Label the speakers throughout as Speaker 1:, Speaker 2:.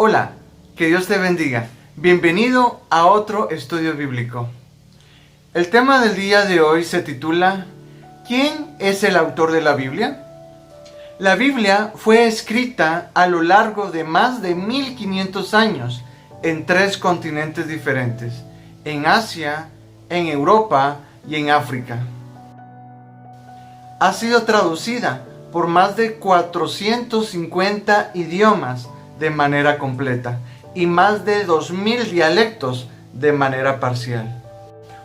Speaker 1: Hola, que Dios te bendiga. Bienvenido a otro estudio bíblico. El tema del día de hoy se titula ¿Quién es el autor de la Biblia? La Biblia fue escrita a lo largo de más de 1500 años en 3 continentes diferentes, en Asia, en Europa y en África. Ha sido traducida por más de 450 idiomas de manera completa y más de 2000 dialectos de manera parcial.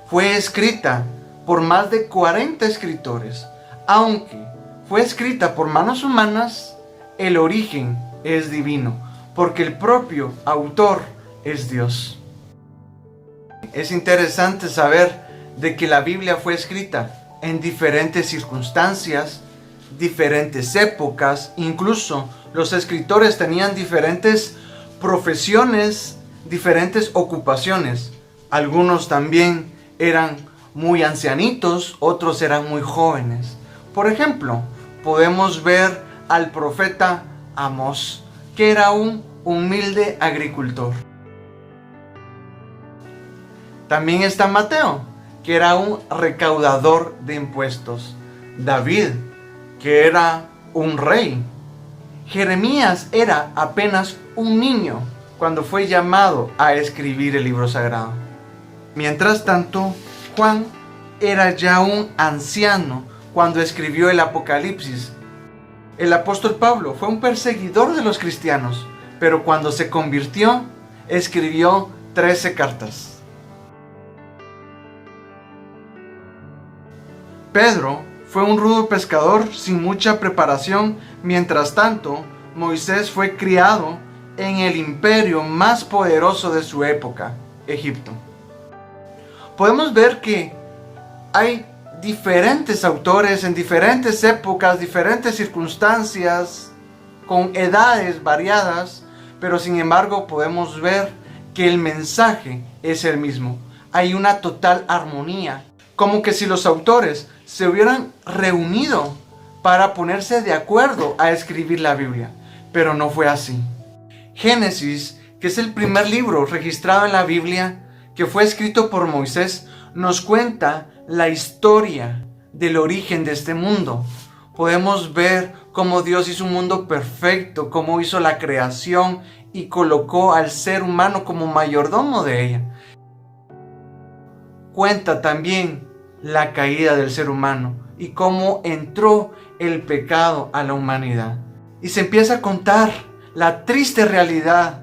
Speaker 1: Fue escrita por más de 40 escritores. Aunque fue escrita por manos humanas, el origen es divino, porque el propio autor es Dios. Es interesante saber de que la Biblia fue escrita en diferentes circunstancias, diferentes épocas, incluso los escritores tenían diferentes profesiones, diferentes ocupaciones. Algunos también eran muy ancianitos, otros eran muy jóvenes. Por ejemplo, podemos ver al profeta Amós, que era un humilde agricultor. También está Mateo, que era un recaudador de impuestos. David, que era un rey. Jeremías era apenas un niño cuando fue llamado a escribir el libro sagrado. Mientras tanto, Juan era ya un anciano cuando escribió el Apocalipsis. El apóstol Pablo fue un perseguidor de los cristianos, pero cuando se convirtió, escribió 13 cartas. Pedro fue un rudo pescador sin mucha preparación. Mientras tanto, Moisés fue criado en el imperio más poderoso de su época, Egipto. Podemos ver que hay diferentes autores en diferentes épocas, diferentes circunstancias, con edades variadas, pero sin embargo podemos ver que el mensaje es el mismo. Hay una total armonía, como que si los autores se hubieran reunido para ponerse de acuerdo a escribir la Biblia, pero no fue así. Génesis, que es el primer libro registrado en la Biblia, que fue escrito por Moisés, nos cuenta la historia del origen de este mundo. Podemos ver cómo Dios hizo un mundo perfecto, cómo hizo la creación y colocó al ser humano como mayordomo de ella. Cuenta también la caída del ser humano y cómo entró el pecado a la humanidad. Y se empieza a contar la triste realidad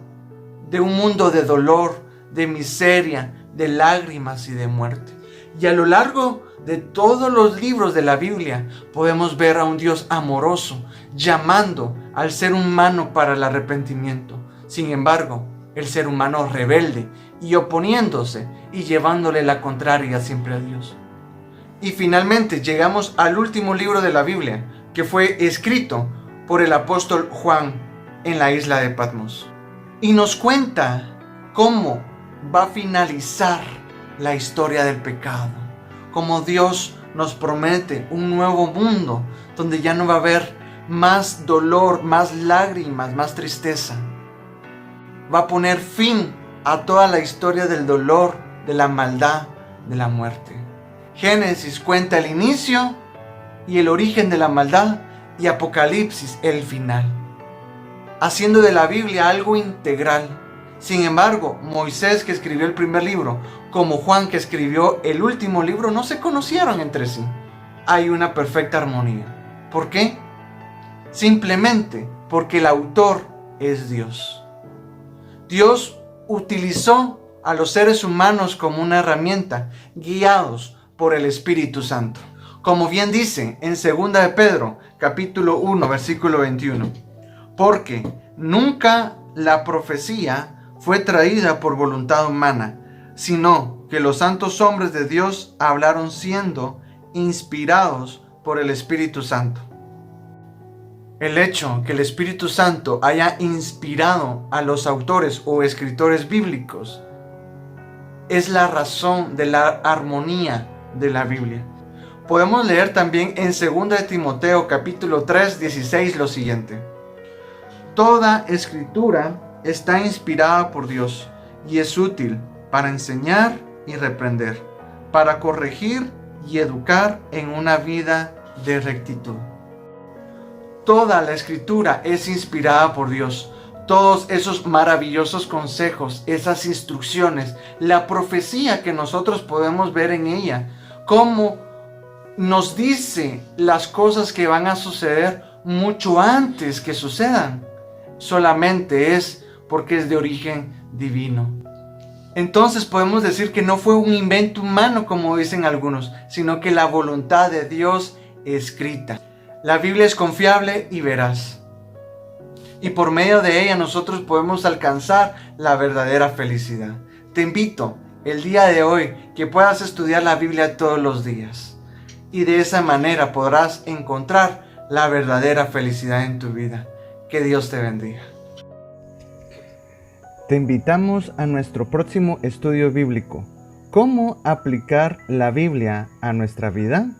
Speaker 1: de un mundo de dolor, de miseria, de lágrimas y de muerte. Y a lo largo de todos los libros de la Biblia podemos ver a un Dios amoroso llamando al ser humano para el arrepentimiento. Sin embargo, el ser humano rebelde y oponiéndose y llevándole la contraria siempre a Dios. Y finalmente llegamos al último libro de la Biblia, que fue escrito por el apóstol Juan en la isla de Patmos. Y nos cuenta cómo va a finalizar la historia del pecado. Cómo Dios nos promete un nuevo mundo donde ya no va a haber más dolor, más lágrimas, más tristeza. Va a poner fin a toda la historia del dolor, de la maldad, de la muerte. Génesis cuenta el inicio y el origen de la maldad y Apocalipsis el final, haciendo de la Biblia algo integral. Sin embargo, Moisés, que escribió el primer libro, como Juan, que escribió el último libro, no se conocieron entre sí. Hay una perfecta armonía. ¿Por qué? Simplemente porque el autor es Dios. Dios utilizó a los seres humanos como una herramienta, guiados por el Espíritu Santo. Como bien dice en 2 de Pedro, capítulo 1, versículo 21. Porque nunca la profecía fue traída por voluntad humana, sino que los santos hombres de Dios hablaron siendo inspirados por el Espíritu Santo. El hecho que el Espíritu Santo haya inspirado a los autores o escritores bíblicos es la razón de la armonía de la Biblia. Podemos leer también en 2 de Timoteo capítulo 3, 16 lo siguiente. Toda escritura está inspirada por Dios y es útil para enseñar y reprender, para corregir y educar en una vida de rectitud. Toda la Escritura es inspirada por Dios. Todos esos maravillosos consejos, esas instrucciones, la profecía que nosotros podemos ver en ella, cómo nos dice las cosas que van a suceder mucho antes que sucedan, solamente es porque es de origen divino. Entonces podemos decir que no fue un invento humano como dicen algunos, sino que la voluntad de Dios escrita. La Biblia es confiable y veraz, y por medio de ella nosotros podemos alcanzar la verdadera felicidad. Te invito el día de hoy que puedas estudiar la Biblia todos los días, y de esa manera podrás encontrar la verdadera felicidad en tu vida. Que Dios te bendiga. Te invitamos a nuestro próximo estudio bíblico. ¿Cómo aplicar la Biblia a nuestra vida?